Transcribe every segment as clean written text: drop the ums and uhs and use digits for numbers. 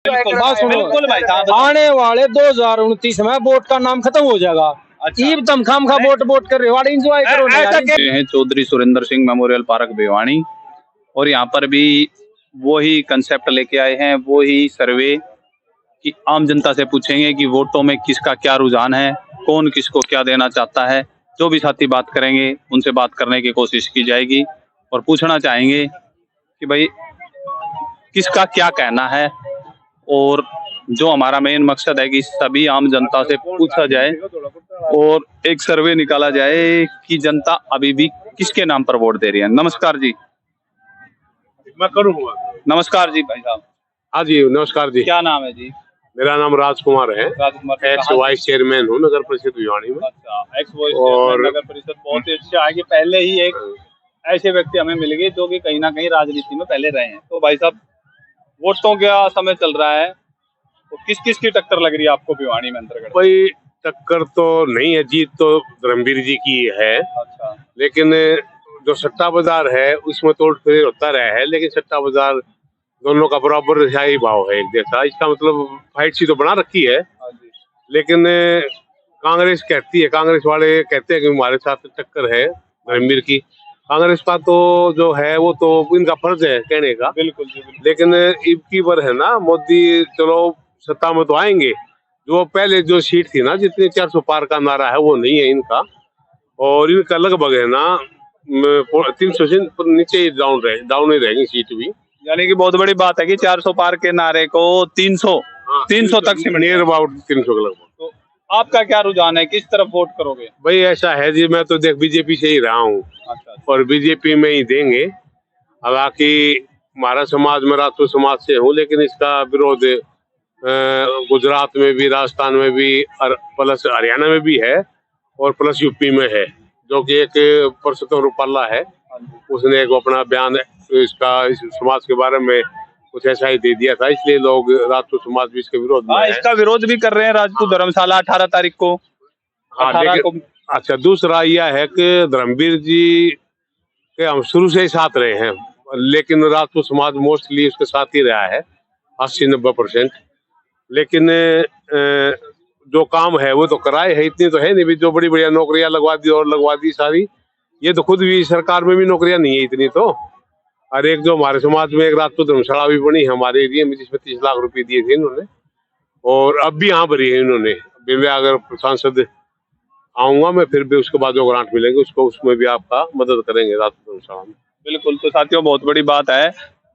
बात सुनो, बिल्कुल भाई साहब। आने वाले 2029 में वोट का नाम खत्म हो जाएगा। अच्छा। ईब तुम खाम खा वोट कर रहे हो, एंजॉय करो ना यार। ये है चौधरी सुरेंद्र सिंह मेमोरियल पार्क भिवानी, और यहाँ पर भी वही कंसेप्ट लेके आए हैं, वही सर्वे कि आम जनता से पूछेंगे कि वोटों में किसका क्या रुझान है, कौन किसको क्या देना चाहता है। जो भी साथी बात करेंगे उनसे बात करने की कोशिश की जाएगी और पूछना चाहेंगे कि भाई किसका क्या कहना है, और जो हमारा मेन मकसद है कि सभी आम जनता से पूछा जाए और एक सर्वे निकाला जाए कि जनता अभी भी किसके नाम पर वोट दे रही है। नमस्कार जी। मैं करूँगा। नमस्कार जी भाई साहब। हाँ जी, नमस्कार जी। क्या नाम है जी? मेरा नाम राजकुमार है। राजकुमार। एक्स वाइस चेयरमैन हूँ नगर परिषद भिवानी में। अच्छा, एक्स वाइस चेयरमैन नगर परिषद। बहुत ही अच्छा है कि पहले ही एक ऐसे व्यक्ति हमें मिल गए जो कि कहीं ना कहीं राजनीति में पहले रहे हैं। तो भाई साहब, वोटों का समय चल रहा है, तो किस किस की टक्कर लग रही है आपको भिवानी में अंतर्गत? भाई टक्कर तो नहीं है, जीत तो धर्मवीर जी की है। अच्छा। लेकिन जो सट्टा बाजार है उसमें तोड़ फेर होता रहा है, लेकिन सट्टा बाजार दोनों का बराबर ही भाव है एक जैसा। इसका मतलब फाइट सी तो बना रखी है, हाँ जी। लेकिन कांग्रेस कहती है, कांग्रेस वाले कहते हैं कि हमारे साथ टक्कर है धर्मवीर की। कांग्रेस का तो जो है वो तो इनका फर्ज है कहने का। बिल्कुल जी, बिल्कुल। लेकिन इब की बार है ना, मोदी चलो सत्ता में तो आएंगे। जो पहले जो सीट थी ना, जितने 400 पार का नारा है वो नहीं है इनका, और इनका लगभग है ना 300 से नीचे ही डाउन ही रहेगी सीट भी। यानी कि बहुत बड़ी बात है कि 400 पार के नारे को 300 तक सिमट नियर अबाउट 300 के लगभग। तो आपका क्या रुझान है, किस तरफ वोट करोगे? भाई ऐसा है जी, मैं तो देख बीजेपी से ही रहा हूँ अच्छा। और बीजेपी में ही देंगे। हालांकि हमारा समाज में राजपूत समाज से हूँ, लेकिन इसका विरोध गुजरात में भी, राजस्थान में भी, प्लस हरियाणा में भी है और प्लस यूपी में है। जो कि एक परसोत्तम रूपाला है, उसने एक अपना बयान इस समाज के बारे में कुछ ऐसा ही दे दिया था, इसलिए लोग राजपूत समाज भी इसके विरोध में है। इसका विरोध भी कर रहे हैं राजपूत धर्मशाला 18 तारीख को। हाँ, लेकिन अच्छा, दूसरा यह है कि धर्मवीर जी के हम शुरू से ही साथ रहे हैं, लेकिन राजपूत समाज मोस्टली उसके साथ ही रहा है 80-90%। लेकिन जो काम है वो तो कराए है, इतनी तो है नहीं भी जो बड़ी बढ़िया नौकरियां लगवा दी सारी। ये तो खुद भी सरकार में भी नौकरियां नहीं है इतनी तो। और एक जो हमारे समाज में एक राजपूत धर्मशाला भी बनी है हमारे एरिया में, जिसमें 30 लाख रुपए दिए थे इन्होंने, और अब भी यहाँ भरी है इन्होंने। मैं अगर सांसद आऊंगा मैं, फिर भी उसके बाद जो ग्रांट मिलेंगे उसको, उसमें भी आपका मदद करेंगे राजपूत धर्मशाला में। बिल्कुल। तो साथियों, बहुत बड़ी बात है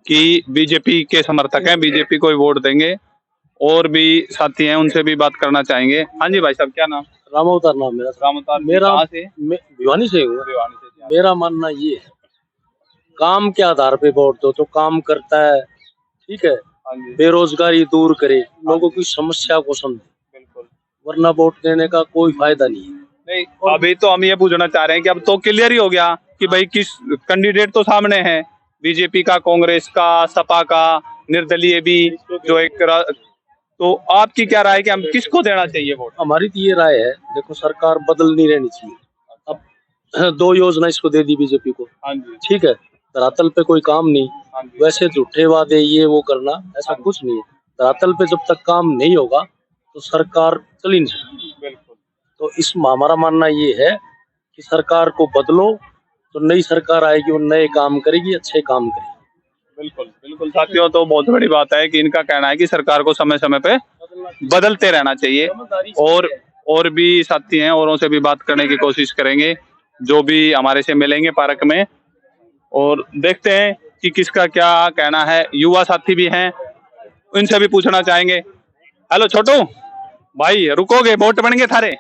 कि बीजेपी के समर्थक हैं, बीजेपी को ही वोट देंगे। और भी साथी हैं, उनसे भी बात करना चाहेंगे। हाँ जी भाई साहब, क्या नाम? रामअवतार नाम मेरा। रामअवतार। मेरा कहाँ से? भिवानी से हूँ। भिवानी से। मेरा मानना ये है, काम के आधार पे वोट दो तो काम करता है, ठीक है। हाँ जी। बेरोजगारी दूर करे, लोगों की समस्या को समझे, बिल्कुल। वरना वोट देने का कोई फायदा नहीं है। नहीं, अभी तो हम ये पूछना चाह रहे हैं कि अब तो क्लियर ही हो गया कि भाई किस कैंडिडेट तो सामने है, बीजेपी का, कांग्रेस का, सपा का, निर्दलीय भी जो एक। तो आपकी क्या राय है कि हम किसको देना चाहिए वोट? हमारी तो ये राय है, देखो सरकार बदलनी रहनी चाहिए। अब 2 योजना इसको दे दी बीजेपी को, हाँ जी। ठीक है, धरातल पे कोई काम नहीं। हाँ जी। वैसे झूठे वादे ये वो करना, ऐसा कुछ नहीं है। धरातल पे जब तक काम नहीं होगा तो सरकार चल ही नहीं सकती। बिल्कुल। तो इस हमारा मानना ये है कि सरकार को बदलो, तो नई सरकार आएगी, वो नए काम करेगी, अच्छे काम करेगी। बिल्कुल बिल्कुल साथियों, तो बहुत बड़ी बात है कि इनका कहना है कि सरकार को समय समय पे बदलते रहना चाहिए। और भी साथी हैं, औरों से भी बात करने की कोशिश करेंगे जो भी हमारे से मिलेंगे पार्क में, और देखते हैं कि किसका क्या कहना है। युवा साथी भी हैं, इनसे भी पूछना चाहेंगे। हेलो छोटू भाई, रुकोगे? वोट बन गए थारे?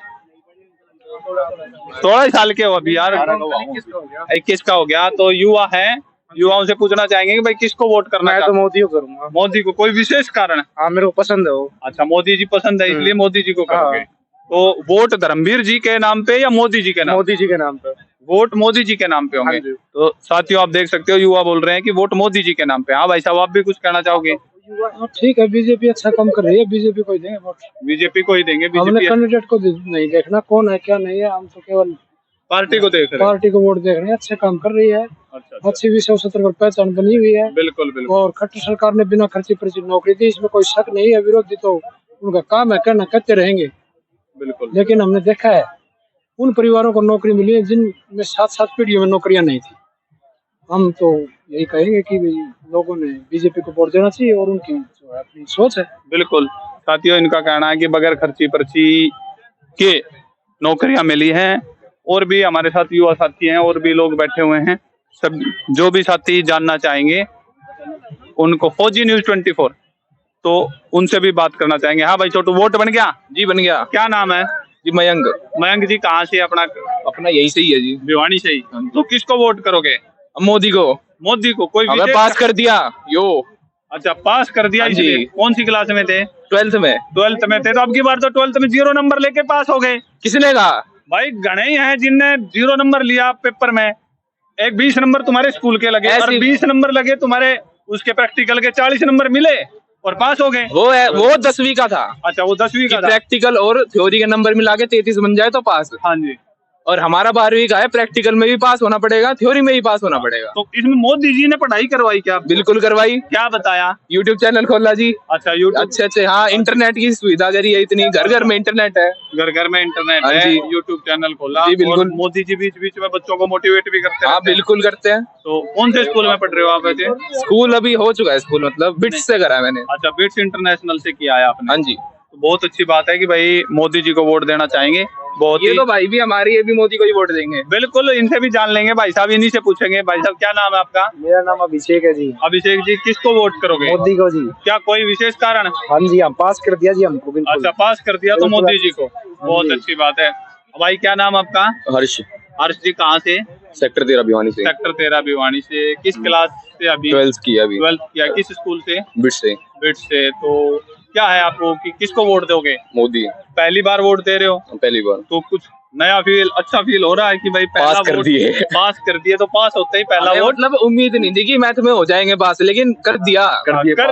16 साल के हो अभी यार? 21 का हो गया। तो युवा है, युवाओं से पूछना चाहेंगे कि भाई किसको वोट करना? मैं तो मोदी को करूंगा। मोदी को? कोई विशेष कारण? हाँ, मेरे को पसंद है वो। अच्छा, मोदी जी पसंद है इसलिए मोदी जी को करोगे। तो वोट धर्मवीर जी के नाम पे या मोदी जी के नाम? मोदी जी के नाम पे। वोट मोदी जी के नाम पे होंगे। तो साथियों, आप देख सकते हो युवा बोल रहे हैं कि वोट मोदी जी के नाम पे। हाँ भाई साहब, आप भी कुछ कहना चाहोगे? ठीक है, बीजेपी अच्छा काम कर रही है, बीजेपी को ही देंगे वोट। बीजेपी को ही देंगे। हमने कैंडिडेट को नहीं देखना कौन है क्या नहीं है, हम तो केवल पार्टी को देख रहे हैं। पार्टी को वोट दे रहे हैं, अच्छे काम कर रही है, अच्छा, अच्छी विषय सत्र पर पहचान बनी हुई है। बिल्कुल बिल्कुल। और खट्टर सरकार ने बिना खर्ची पर्ची नौकरी दी, इसमें कोई शक नहीं है। विरोधी तो उनका काम है, कहना कहते रहेंगे। बिल्कुल लेकिन हमने देखा है उन परिवारों को नौकरी मिली है जिनमें 7-7 पीढ़ियों में नौकरियां नहीं थी। हम तो यही कहेंगे कि लोगों ने बीजेपी को वोट देना चाहिए और उनकी जो है अपनी सोच है। बिल्कुल साथियों, इनका कहना है कि बगैर खर्ची पर्ची के नौकरियां मिली हैं। और भी हमारे साथ युवा साथी हैं और भी लोग बैठे हुए हैं। सब जो भी साथी जानना चाहेंगे उनको फौजी न्यूज 24 तो उनसे भी बात करना चाहेंगे। हाँ भाई छोटू, वोट बन गया? जी बन गया क्या नाम है? जी। मयंक। मयंक जी, कहाँ से? अपना यही सही है जी। भिवानी से ही। तो किसको वोट करोगे? मोदी को। मोदी को। कोई हमें विशेष? पास कर दिया यो। अच्छा, पास कर दिया हाँ जी। इसलिए। कौन सी क्लास में थे? 12th में। 12th में थे। तो अब की बार तो 12th में 0 नंबर लेके पास हो गए। किसने कहा? भाई गणे ही हैं जिनने 0 नंबर लिया पेपर में। एक 20 नंबर तुम्हारे स्कूल के लगे और 20 नंबर लगे तुम्हारे उसके प्रैक्टिकल के, 40 नंबर मिले और पास हो गए। वो 10वीं का था। अच्छा, वो 10वीं का था। प्रैक्टिकल और थ्योरी के नंबर मिला के 33 बन जाए तो पास। हाँ जी। और हमारा 12वीं का है, प्रैक्टिकल में भी पास होना पड़ेगा, थ्योरी में भी पास होना पड़ेगा। तो इसमें मोदी जी ने पढ़ाई करवाई क्या? बिल्कुल करवाई। क्या बताया? यूट्यूब चैनल खोला जी। अच्छा, यूट्यूब। अच्छे। हाँ, इंटरनेट की सुविधा करी है इतनी, घर घर में इंटरनेट है। घर घर में इंटरनेट हाँ है। जी। यूट्यूब चैनल खोला। जी बिल्कुल। और मोदी जी बीच बीच में बच्चों को मोटिवेट भी करते हैं। हाँ बिल्कुल करते हैं। तो कौन से स्कूल में पढ़ रहे हो आप वैसे? स्कूल अभी हो चुका है, स्कूल मतलब बिट्स से करा है मैंने। अच्छा, बिट्स इंटरनेशनल से किया है आपने? हाँ जी। तो बहुत अच्छी बात है कि भाई मोदी जी को वोट देना चाहेंगे। बहुत ये ही तो भाई भी हमारी, ये भी मोदी को ही वोट देंगे। बिल्कुल, इनसे भी जान लेंगे। भाई साहब, इन्हीं से पूछेंगे। भाई साहब, क्या नाम है आपका? मेरा नाम अभिषेक है जी। अभिषेक जी, किसको वोट करोगे? मोदी को जी। क्या कोई विशेष कारण? हाँ जी, हम पास कर दिया जी हमको। बिल्कुल। अच्छा, पास कर दिया तो मोदी जी को। बहुत जी। अच्छी बात है। भाई क्या नाम आपका? हर्ष। हर्ष जी, कहाँ से? सेक्टर 13 भिवानी से। सेक्टर 13 भिवानी से। किस क्लास से अभी? 12th की अभी। 12th किया। किस स्कूल से? बिट्स से। बिट्स से। तो क्या है आपको कि किसको वोट दोगे? मोदी। पहली बार वोट दे रहे हो? पहली बार। तो कुछ नया फील, अच्छा फील हो रहा है कि भाई पहला पास कर वोट दिए। पास कर दिए। तो पास होते ही पहला हमें वोट। मतलब उम्मीद नहीं थी कि मैथ में हो जाएंगे पास, लेकिन कर दिया।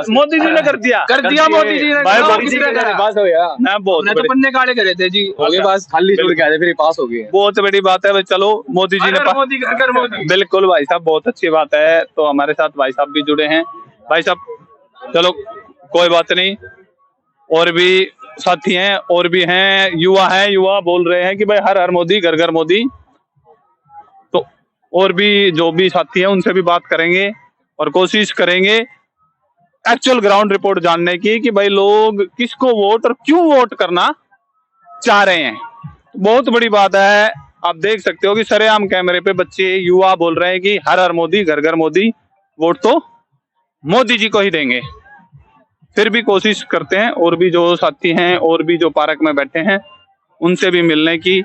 मोदी जी ने कर दिया। कर दिया मोदी जी ने। भाई और मोदी जी किसने ने करा? पास हो गया ना। बहुत हमने तो पन्ने काले करे थे जी, हो गए पास। खाली छोड़ के आए थे, फिर पास हो गए। बहुत बड़ी बात है भाई। चलो, मोदी जी ने मोदी कर मोदी। बिल्कुल भाई साहब, बहुत अच्छी बात है। तो हमारे साथ भाई साहब भी जुड़े हैं। भाई साहब, चलो कोई बात नहीं, और भी साथी हैं और भी हैं, युवा हैं। युवा बोल रहे हैं कि भाई हर हर मोदी, घर घर मोदी। तो और भी जो भी साथी हैं उनसे भी बात करेंगे और कोशिश करेंगे एक्चुअल ग्राउंड रिपोर्ट जानने की कि भाई लोग किसको वोट और क्यों वोट करना चाह रहे हैं। बहुत बड़ी बात है। आप देख सकते हो कि सरेआम कैमरे पे बच्चे, युवा बोल रहे हैं कि हर हर मोदी, घर घर मोदी, वोट तो मोदी जी को ही देंगे। फिर भी कोशिश करते हैं और भी जो साथी हैं और भी जो पार्क में बैठे हैं उनसे भी मिलने की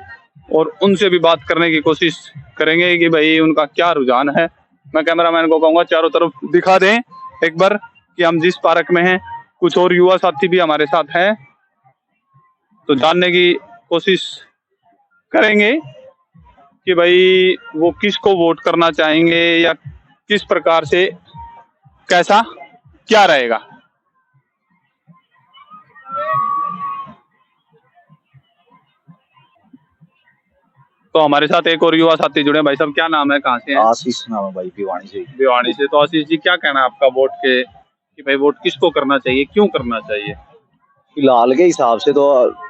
और उनसे भी बात करने की कोशिश करेंगे कि भाई उनका क्या रुझान है। मैं कैमरामैन को कहूँगा चारों तरफ दिखा दें एक बार कि हम जिस पार्क में हैं। कुछ और युवा साथी भी हमारे साथ हैं, तो जानने की कोशिश करेंगे कि भाई वो किसको वोट करना चाहेंगे या किस प्रकार से, कैसा क्या रहेगा। तो हमारे साथ एक और युवा साथी जुड़े। भाई साहब, क्या नाम है, कहाँ से हैं? आशीष नाम है भाई, भिवानी से। भिवानी से। तो आशीष जी, क्या कहना है आपका वोट के कि भाई वोट किसको करना चाहिए, क्यों करना चाहिए? फिलहाल के हिसाब से तो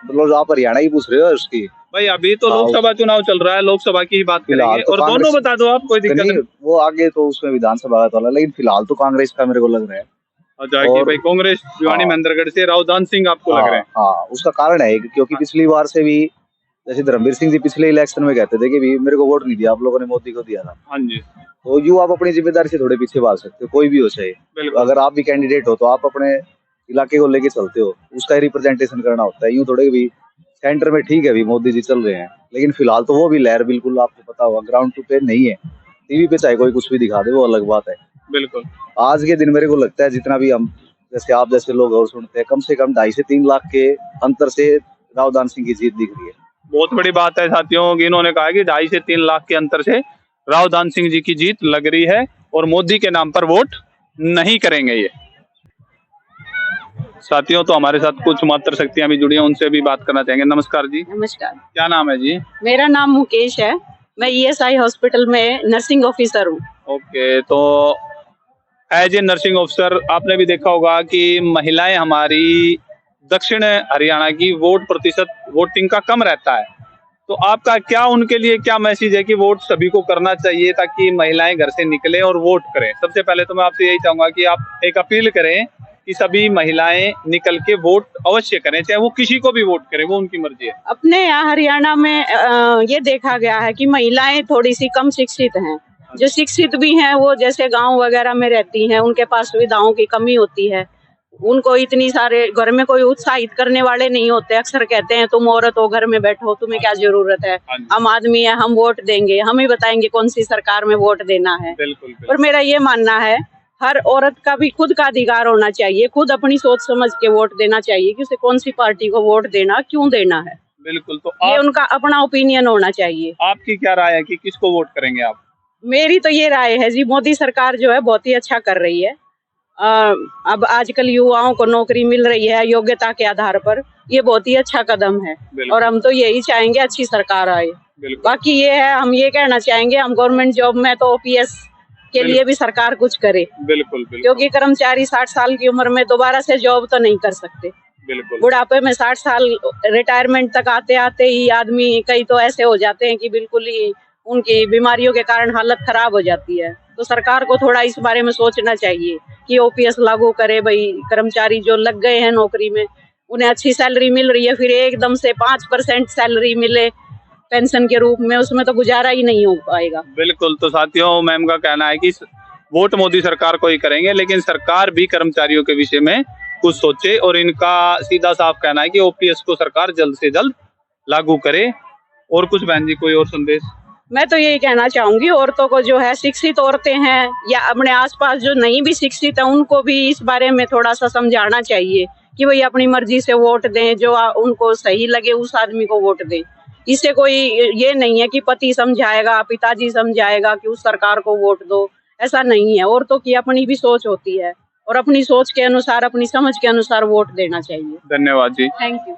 मतलब आप हरियाणा ही पूछ रहे हो उसकी? भाई अभी तो लोकसभा चुनाव चल रहा है, लोकसभा की ही बात करेंगे। तो और दोनों बता दो आप, कोई दिक्कत नहीं। वो आगे तो उसमें विधानसभा का वाला, लेकिन फिलहाल तो कांग्रेस का मेरे को लग रहा है। अच्छा, कि भाई कांग्रेस भिवानी महेंद्रगढ़ से रावदान सिंह आपको लग रहे हैं? हाँ, उसका कारण है क्योंकि पिछली बार से भी जैसे धर्मवीर सिंह जी पिछले इलेक्शन में कहते थे कि भी मेरे को वोट नहीं दिया, आप लोगों ने मोदी को दिया था। हाँ जी। तो यूँ आप अपनी जिम्मेदारी से थोड़े पीछे भाग सकते हो, कोई भी हो चाहे। अगर आप भी कैंडिडेट हो तो आप अपने इलाके को लेके चलते हो, उसका रिप्रेजेंटेशन करना होता है। यूँ थोड़े भी सेंटर में ठीक है भी मोदी जी चल रहे हैं, लेकिन फिलहाल तो वो भी लहर बिल्कुल आपको पता होगा ग्राउंड टू पे नहीं है। टीवी पे चाहे कोई कुछ भी दिखा दे, वो अलग बात है। बिल्कुल। आज के दिन मेरे को लगता है जितना भी हम जैसे आप जैसे लोग और सुनते हैं, कम से कम 2.5 से 3 लाख के अंतर से रावदान सिंह की जीत दिख रही है। बहुत बड़ी बात है साथियों कि इन्होंने कहा कि 2.5 से 3 लाख के अंतर से रावदान सिंह जी की जीत लग रही है और मोदी के नाम पर वोट नहीं करेंगे ये साथियों। तो हमारे साथ कुछ मात्र शक्तियां भी जुड़ी हैं, उनसे भी बात करना चाहेंगे। नमस्कार जी। नमस्कार। क्या नाम है जी? मेरा नाम मुकेश है। मैं ESI हॉस्पिटल में नर्सिंग ऑफिसर हूँ। ओके, तो एज ए नर्सिंग ऑफिसर आपने भी देखा होगा कि महिलाएं हमारी दक्षिण हरियाणा की वोट प्रतिशत वोटिंग का कम रहता है, तो आपका क्या उनके लिए क्या मैसेज है कि वोट सभी को करना चाहिए ताकि महिलाएं घर से निकलें और वोट करें? सबसे पहले तो मैं आपसे यही चाहूंगा कि आप एक अपील करें कि सभी महिलाएं निकल के वोट अवश्य करें, चाहे वो किसी को भी वोट करें, वो उनकी मर्जी है। अपने यहाँ हरियाणा में ये देखा गया है कि महिलाएं थोड़ी सी कम शिक्षित हैं। जो शिक्षित भी हैं वो जैसे गांव वगैरह में रहती हैं, उनके पास सुविधाओं की कमी होती है। उनको इतनी सारे घर में कोई उत्साहित करने वाले नहीं होते। अक्सर कहते हैं तुम औरत हो, घर में बैठो, तुम्हें क्या जरूरत है, हम आदमी है, हम वोट देंगे, हम ही बताएंगे कौन सी सरकार में वोट देना है। बिल्कुल। और मेरा ये मानना है हर औरत का भी खुद का अधिकार होना चाहिए, खुद अपनी सोच समझ के वोट देना चाहिए कि उसे कौन सी पार्टी को वोट देना, क्यों देना है। बिल्कुल। तो ये उनका अपना ओपिनियन होना चाहिए। आपकी क्या राय है कि किसको वोट करेंगे आप? मेरी तो ये राय है जी, मोदी सरकार जो है बहुत ही अच्छा कर रही है। अब आजकल युवाओं को नौकरी मिल रही है योग्यता के आधार पर, ये बहुत ही अच्छा कदम है और हम तो यही चाहेंगे अच्छी सरकार आए। बाकी ये है, हम ये कहना चाहेंगे हम गवर्नमेंट जॉब में तो OPS के लिए भी सरकार कुछ करे। बिल्कुल। क्योंकि कर्मचारी 60 साल की उम्र में दोबारा से जॉब तो नहीं कर सकते। बिल्कुल। बुढ़ापे में 60 साल रिटायरमेंट तक आते आते ही आदमी कई तो ऐसे हो जाते हैं कि बिल्कुल ही उनकी बीमारियों के कारण हालत खराब हो जाती है। तो सरकार को थोड़ा इस बारे में सोचना चाहिए कि OPS लागू करे। भाई कर्मचारी जो लग गए हैं नौकरी में, उन्हें अच्छी सैलरी मिल रही है, फिर एकदम से 5% सैलरी मिले पेंशन के रूप में, उसमें तो गुजारा ही नहीं हो पाएगा। बिल्कुल। तो साथियों, मैम का कहना है कि वोट मोदी सरकार को ही करेंगे, लेकिन सरकार भी कर्मचारियों के विषय में कुछ सोचे और इनका सीधा साफ कहना है कि OPS को सरकार जल्द से जल्द लागू करे। और कुछ बहन जी, कोई और संदेश? मैं तो यही कहना चाहूंगी, औरतों को जो है, शिक्षित औरतें हैं या अपने आसपास जो नहीं भी शिक्षित है, उनको भी इस बारे में थोड़ा सा समझाना चाहिए कि वही अपनी मर्जी से वोट दें, जो उनको सही लगे उस आदमी को वोट दें। इससे कोई ये नहीं है कि पति समझाएगा, पिताजी समझाएगा कि उस सरकार को वोट दो, ऐसा नहीं है। औरतों की अपनी भी सोच होती है और अपनी सोच के अनुसार, अपनी समझ के अनुसार वोट देना चाहिए। धन्यवाद जी। Thank you.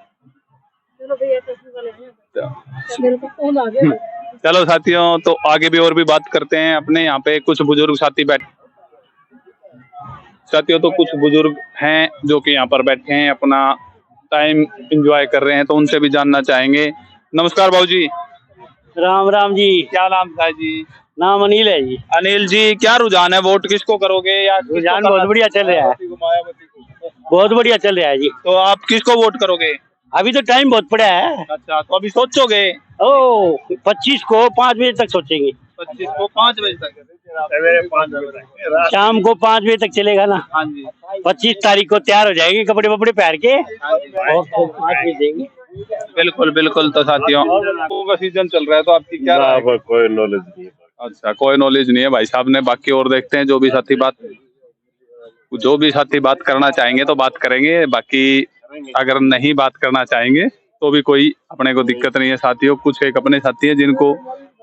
चलो साथियों, तो आगे भी और भी बात करते हैं। अपने यहाँ पे कुछ बुजुर्ग साथी साथियों, तो कुछ बुजुर्ग हैं जो कि यहाँ पर बैठे हैं, अपना टाइम एंजॉय कर रहे हैं, तो उनसे भी जानना चाहेंगे। नमस्कार बाबूजी। राम राम जी। क्या नाम था जी? नाम अनिल है जी। अनिल जी, क्या रुझान है, वोट किसको करोगे? या रुझान बहुत बढ़िया चल रहा है, बहुत बढ़िया चल रहा है जी। तो आप किसको वोट करोगे? अभी तो टाइम बहुत पड़ा है। अच्छा, तो अभी सोचोगे? 25 को 5 बजे तक सोचेंगे। 25 को 5 बजे तक? शाम को 5 बजे तक चलेगा ना। हाँ जी। 25 तारीख को तैयार हो जाएगी, कपड़े वपड़े पहन के, और 5 बजे देंगे। बिल्कुल बिल्कुल। तो साथियों, का सीजन चल रहा है, तो आपकी क्या राय है? कोई नॉलेज नहीं। अच्छा, कोई नॉलेज नहीं है भाई साहब ने। बाकी और देखते हैं, जो भी साथी बात करना चाहेंगे तो बात करेंगे, बाकी अगर नहीं बात करना चाहेंगे तो भी कोई अपने को दिक्कत नहीं है। साथियों, कुछ एक अपने साथी हैं जिनको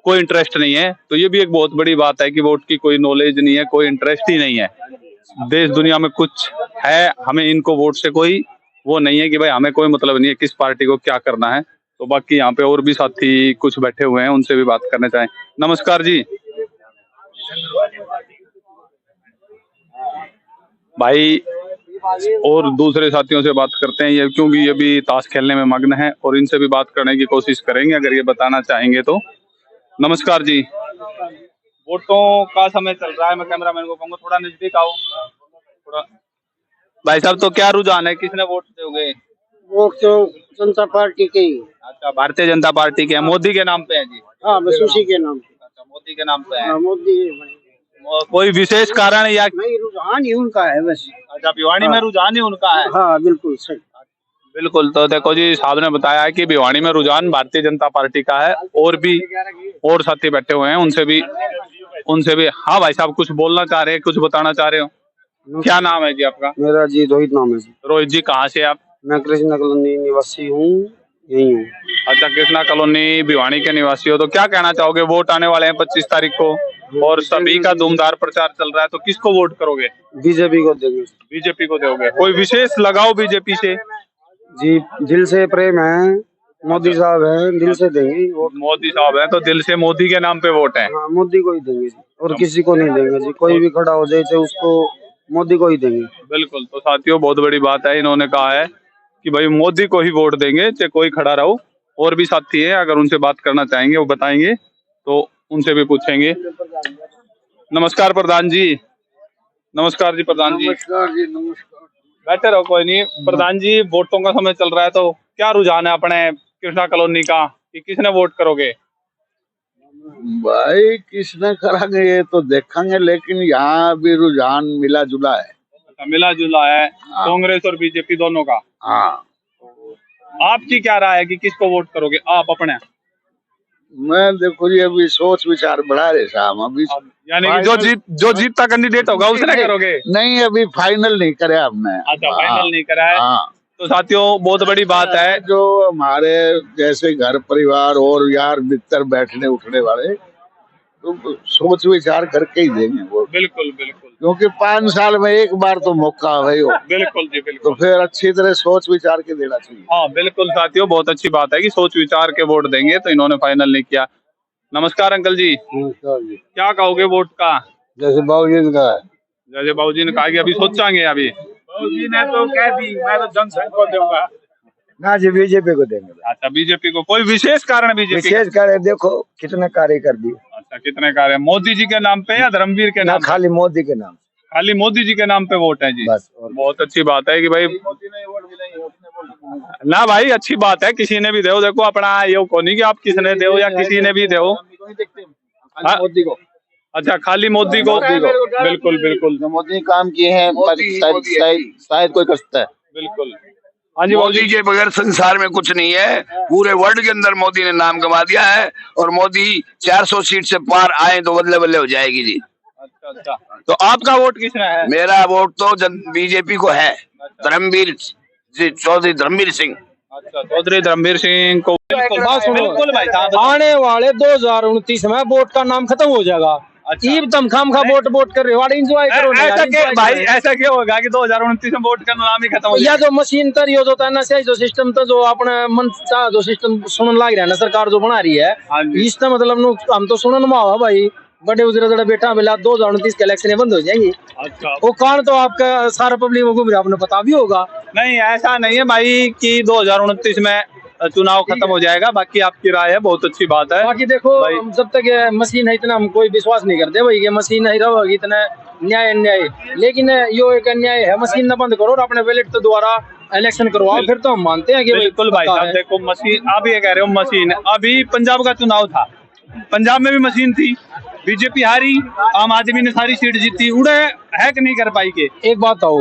कोई इंटरेस्ट नहीं है, तो ये भी एक बहुत बड़ी बात है कि वोट की कोई नॉलेज नहीं है, कोई इंटरेस्ट ही नहीं है। देश दुनिया में कुछ है, हमें इनको वोट से कोई वो नहीं है कि भाई हमें कोई मतलब नहीं है किस पार्टी को क्या करना है। तो बाकी यहाँ पे और भी साथी कुछ बैठे हुए हैं, उनसे भी बात करना चाहें। नमस्कार जी। भाई और दूसरे साथियों से बात करते हैं, ये क्योंकि ये भी ताश खेलने में मग्न है, और इनसे भी बात करने की कोशिश करेंगे अगर ये बताना चाहेंगे तो। नमस्कार जी। वोटों का समय चल रहा है, मैं कैमरामैन को कहूँगा थोड़ा नजदीक आओ थोड़ा। भाई साहब, तो क्या रुझान है, किसने वोट दोगे? वो तो जनता पार्टी के। अच्छा, भारतीय जनता पार्टी के। मोदी के नाम पे है जी? हाँ, बस उसी के नाम पे। अच्छा, मोदी के नाम पे है। मोदी। कोई विशेष कारण या नहीं, रुझान ही उनका है बस। अच्छा, भिवानी में रुझान ही उनका है? हाँ बिल्कुल सही। बिल्कुल। तो देखो जी, साहब ने बताया है कि भिवानी में रुझान भारतीय जनता पार्टी का है, और भी और साथी बैठे हुए हैं, उनसे भी। हाँ भाई साहब, कुछ बोलना चाह रहे हैं, कुछ बताना चाह रहे हो? क्या नाम है जी आपका? मेरा जी रोहित नाम है। रोहित जी, कहाँ से आप? मैं कृष्णा कॉलोनी निवासी हूँ, यही हूँ। अच्छा, कृष्णा कॉलोनी भिवानी के निवासी हो, तो क्या कहना चाहोगे? वोट आने वाले हैं 25 तारीख को, और सभी का धूमधार प्रचार चल रहा है, तो किसको वोट करोगे? बीजेपी को देंगे। बीजेपी को दोगे? कोई विशेष लगाओ बीजेपी से? जी, दिल से प्रेम है, मोदी साहब हैं, दिल से देंगे वोट। मोदी साहब हैं तो दिल से मोदी के नाम पे वोट है। हाँ, मोदी को ही देंगे जी, और किसी को नहीं देंगे जी। कोई भी खड़ा हो जाए तो उसको मोदी को ही देंगे। बिल्कुल। तो साथियों बहुत बड़ी बात है, इन्होंने कहा है कि भाई मोदी को ही वोट देंगे, चाहे कोई खड़ा रहो। और भी साथी है, अगर उनसे बात करना चाहेंगे वो बताएंगे, तो उनसे भी पूछेंगे। नमस्कार प्रधान जी। नमस्कार जी प्रधान जी। नमस्कार जी, नमस्कार। बैठे रहो, कोई नहीं। प्रधान जी वोटों का समय चल रहा है, तो क्या रुझान है अपने कृष्णा कॉलोनी का कि किसने वोट करोगे? भाई किसने करांगे ये तो देखेंगे, लेकिन यहाँ भी रुझान मिला जुला है। अच्छा, मिला जुला है कांग्रेस और बीजेपी दोनों का। हाँ, आपकी क्या राय है कि किसको वोट करोगे आप अपने? मैं देखो जी अभी सोच विचार बढ़ा रहे साहब अभी। यानी कि जो जीतता कैंडिडेट होगा उसने करोगे? नहीं, अभी फाइनल नहीं करे हमने। अच्छा, फाइनल नहीं करा है। हाँ। तो साथियों बहुत बड़ी बात है, जो हमारे जैसे घर परिवार और यार मित्र बैठने उठने वाले तो सोच विचार करके ही देंगे वो। बिल्कुल बिल्कुल, क्योंकि 5 साल में एक बार तो मौका है वो। बिल्कुल जी तो बिल्कुल। फिर अच्छी तरह सोच विचार के देना चाहिए। हाँ बिल्कुल साथियों, बहुत अच्छी बात है कि सोच विचार के वोट देंगे, तो इन्होंने फाइनल नहीं किया। नमस्कार अंकल जी। नमस्कार जी। क्या कहोगे वोट का? जैसे बाबूजी का है। जैसे बाबूजी ने कहा कि अभी सोचांगे, अभी बाबूजी ने तो कह दी मैं तो जनसंघ को दूंगा। ना जी, बीजेपी को देंगे। अच्छा, बीजेपी को। कोई विशेष कारण बीजेपी? विशेष कार्य देखो कितने कार्य कर दिए। अच्छा, कितने कार्य? मोदी जी के नाम पे या धर्मवीर के नाम? खाली मोदी के नाम। खाली मोदी जी के नाम पे वोट है जी। बस। बहुत अच्छी बात है कि भाई ना भाई, अच्छी बात है, किसी ने भी दे। देखो अपना ये को नहीं कि आप किसने दे या किसी ने भी दे। मोदी को। अच्छा, खाली मोदी को। बिल्कुल बिल्कुल, मोदी काम किए हैं, शायद कोई कर सकता है। बिल्कुल। हाँ जी, मोदी के बगैर संसार में कुछ नहीं है। पूरे वर्ल्ड के अंदर मोदी ने नाम कमा दिया है, और मोदी 400 सीट से पार आए तो बल्ले बल्ले हो जाएगी जी। अच्छा अच्छा, तो आपका वोट किसने है? मेरा वोट तो बीजेपी को है, धर्मवीर जी, चौधरी धर्मवीर सिंह। अच्छा, चौधरी धर्मवीर सिंह को। बिल्कुल भाई साहब, आने वाले 2029 में वोट का नाम खत्म हो जाएगा। अच्छा, तुम खाम खा वोट कर रहे हो, एंजॉय करो। भाई ऐसा क्यों होगा कि 2029 में वोट का नाम ही खत्म हो या जो मशीन तर यूज होता है ना, सही जो सिस्टम तो जो अपने मन चाह जो सिस्टम सुनने लग रहा है ना, सरकार जो बना रही है इसका मतलब हम तो सुनने में आवा भाई बड़े उजरे बेटा मिला 2029 के इलेक्शन बंद हो जाएंगे। अच्छा, वो कारण तो आपका सारा पब्लिक में घूम रहा, आपने पता भी होगा। नहीं ऐसा नहीं है भाई कि 2029 में चुनाव खत्म हो जाएगा। बाकी आपकी राय है, बहुत अच्छी बात है। बाकी देखो जब तक ये मशीन है इतना हम कोई विश्वास नहीं करते भाई, ये मशीन नहीं रहेगी इतना न्याय अन्याय, लेकिन यो एक अन्याय है। मशीन न बंद करो और अपने बैलेट के द्वारा इलेक्शन करवाओ, फिर तो हम मानते हैं कि बिल्कुल भाई साहब। देखो मशीन, आप ये कह रहे हो मशीन, अभी पंजाब का चुनाव था, पंजाब में भी मशीन थी, बीजेपी हारी, आम आदमी ने सारी सीट जीती, उड़े है कि नहीं कर पाई के? एक बात आओ,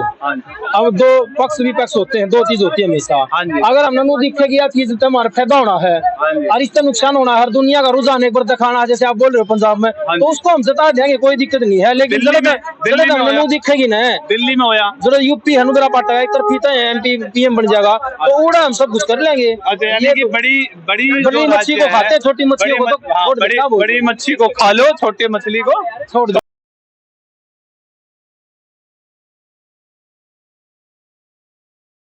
अब दो पक्ष विपक्ष होते हैं, दो चीज होती है हमेशा। अगर हमने नो दिखेगी या चीज हमारा फायदा होना है और इससे नुकसान होना है, हर दुनिया का रुझान एक बार दिखाना है, जैसे आप बोल रहे हो पंजाब में, तो उसको हम जता देंगे, कोई दिक्कत नहीं है। लेकिन हमने नो दिखेगी ना, दिल्ली में होया जो यूपी है नुगरा पाटा एक तरफ एमपी पीएम बन जाएगा, तो उड़ा हम सब कुछ कर लेंगे। बड़ी मच्छी को खाते, छोटी मछली को बड़ी मच्छी को खा लो, छोटी मछली को छोड़ दो।